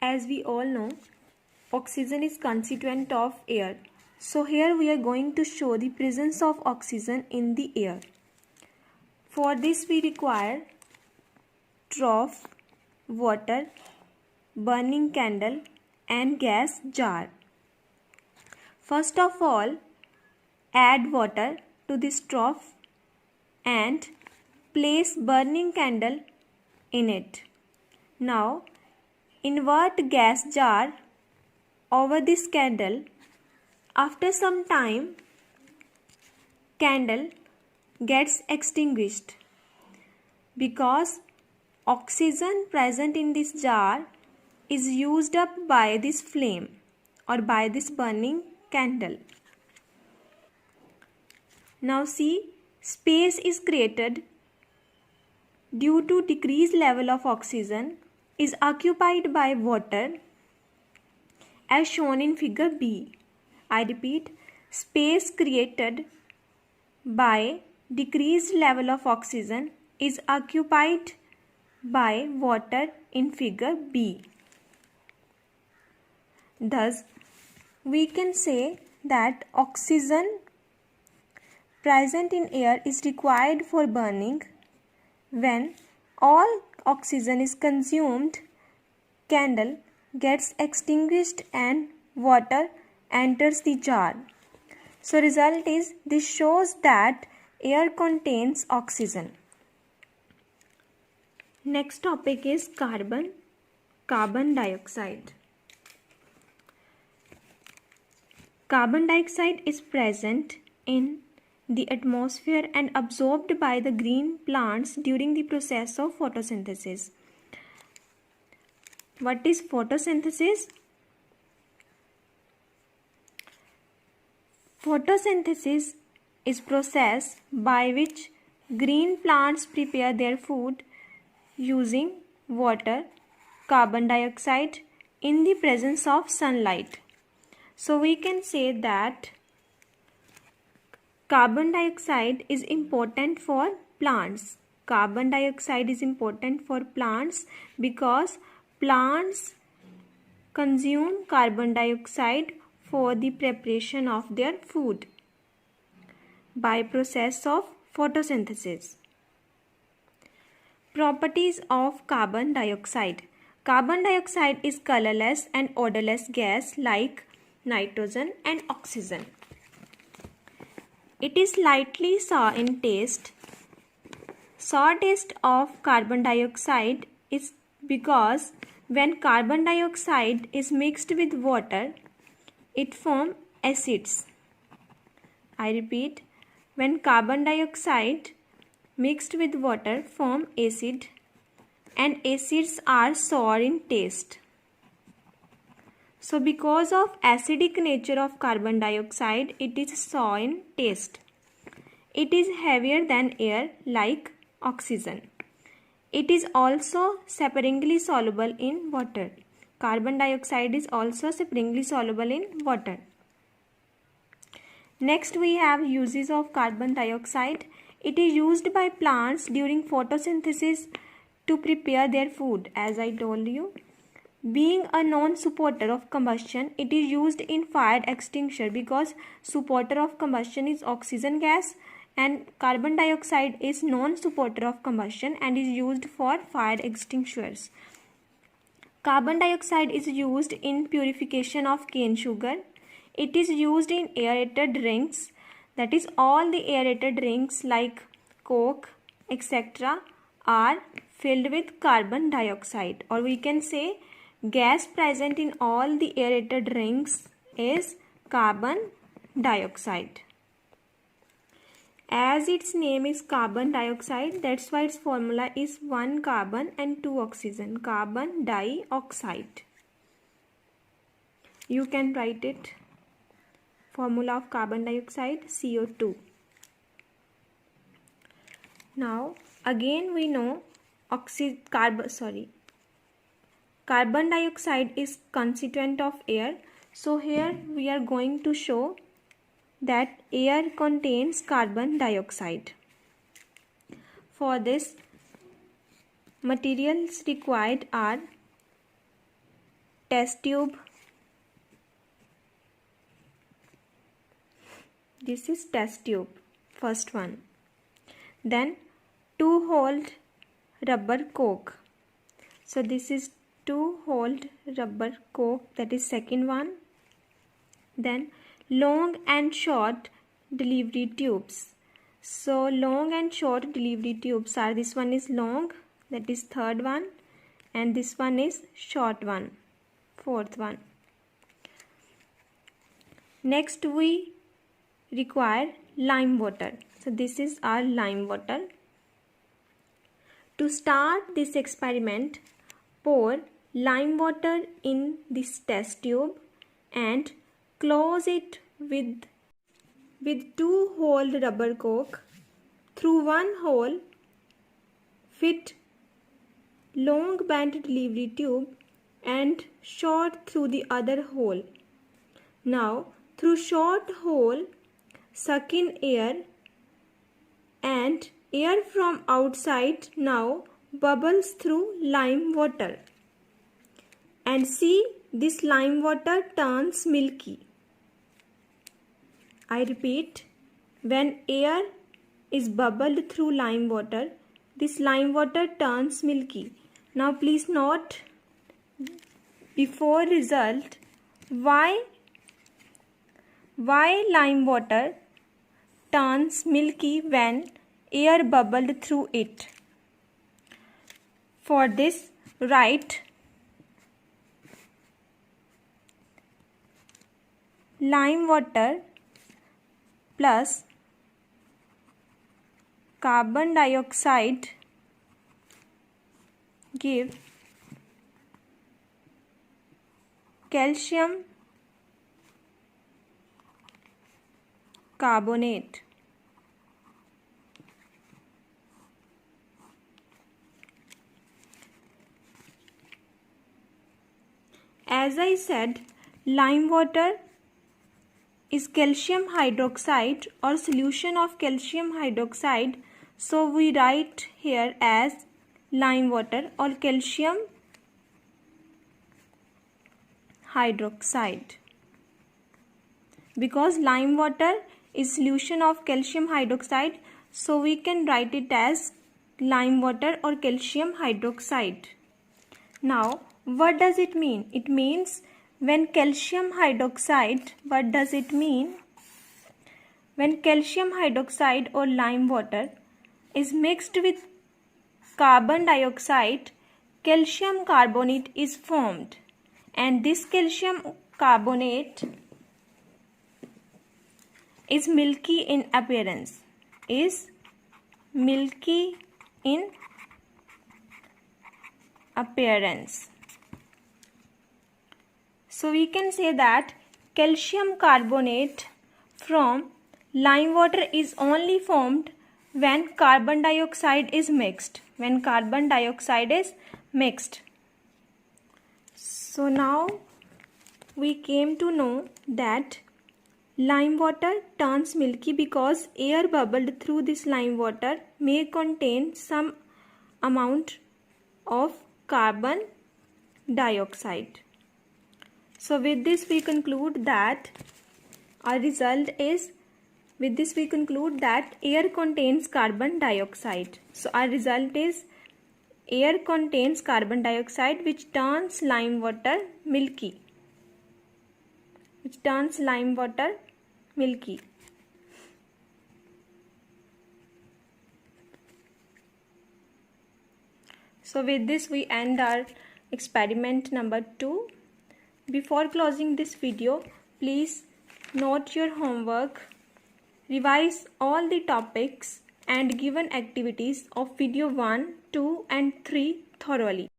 As we all know, oxygen is constituent of air. So here we are going to show the presence of oxygen in the air. For this we require trough, water, burning candle and gas jar. First of all, add water to this trough and place burning candle in it. Now invert gas jar over this candle. After some time, candle gets extinguished because oxygen present in this jar is used up by this flame or by this burning candle. Now see, space is created due to decreased level of oxygen is occupied by water as shown in figure B. I repeat, space created by decreased level of oxygen is occupied by water in figure B. Thus, we can say that oxygen present in air is required for burning. When all oxygen is consumed, candle gets extinguished and water enters the jar. So result is, this shows that air contains oxygen. Next topic is carbon dioxide. Carbon dioxide is present in the atmosphere and absorbed by the green plants during the process of photosynthesis. What is photosynthesis? Photosynthesis is process by which green plants prepare their food using water, carbon dioxide in the presence of sunlight. So we can say that carbon dioxide is important for plants. Carbon dioxide is important for plants because plants consume carbon dioxide for the preparation of their food by process of photosynthesis. Properties of carbon dioxide. Carbon dioxide is colorless and odorless gas like nitrogen and oxygen. It is lightly sour in taste. Sour taste of carbon dioxide is because when carbon dioxide is mixed with water, it forms acids. I repeat, when carbon dioxide mixed with water form acid, and acids are sour in taste. So because of acidic nature of carbon dioxide, it is sour in taste. It is heavier than air like oxygen. It is also sparingly soluble in water. Carbon dioxide is also sparingly soluble in water. Next we have uses of carbon dioxide. It is used by plants during photosynthesis to prepare their food, as I told you. Being a non-supporter of combustion, it is used in fire extinguisher because supporter of combustion is oxygen gas and carbon dioxide is non-supporter of combustion and is used for fire extinguishers. Carbon dioxide is used in purification of cane sugar. It is used in aerated drinks, that is all the aerated drinks like Coke, etc. are filled with carbon dioxide, or we can say gas present in all the aerated drinks is carbon dioxide. As its name is carbon dioxide, that's why its formula is 1 carbon and 2 oxygen, carbon dioxide. You can write it. Formula of carbon dioxide, CO2. Now again we know carbon dioxide is constituent of air. So here we are going to show that air contains carbon dioxide. For this, materials required are test tube. This is test tube, first one. Then 2-holed rubber coke. So this is 2-holed rubber coke, that is second one. Then long and short delivery tubes. So long and short delivery tubes are, this one is long, that is third one, and this one is short one, fourth one. Next we require lime water. So this is our lime water. To start this experiment, pour lime water in this test tube and close it with 2-holed rubber coke. Through one hole, fit long bent delivery tube and short through the other hole. Now, through short hole, suck in air, and air from outside now bubbles through lime water. And see, this lime water turns milky. I repeat, when air is bubbled through lime water, this lime water turns milky. Now please note, before result, why lime water turns milky when air bubbled through it. For this, write lime water plus carbon dioxide give calcium carbonate. As I said, lime water is calcium hydroxide or solution of calcium hydroxide. So we write here as lime water or calcium hydroxide. Because lime water is solution of calcium hydroxide, so we can write it as lime water or calcium hydroxide. Now, what does it mean? It means when calcium hydroxide, what does it mean? When calcium hydroxide or lime water is mixed with carbon dioxide, calcium carbonate is formed, and this calcium carbonate is milky in appearance. So we can say that calcium carbonate from lime water is only formed when carbon dioxide is mixed. So now we came to know that lime water turns milky because air bubbled through this lime water may contain some amount of carbon dioxide. So with this we conclude that our result is, air contains carbon dioxide. So our result is air contains carbon dioxide which turns lime water milky. So with this we end our experiment number 2. Before closing this video, please note your homework, revise all the topics and given activities of video 1, 2 and 3 thoroughly.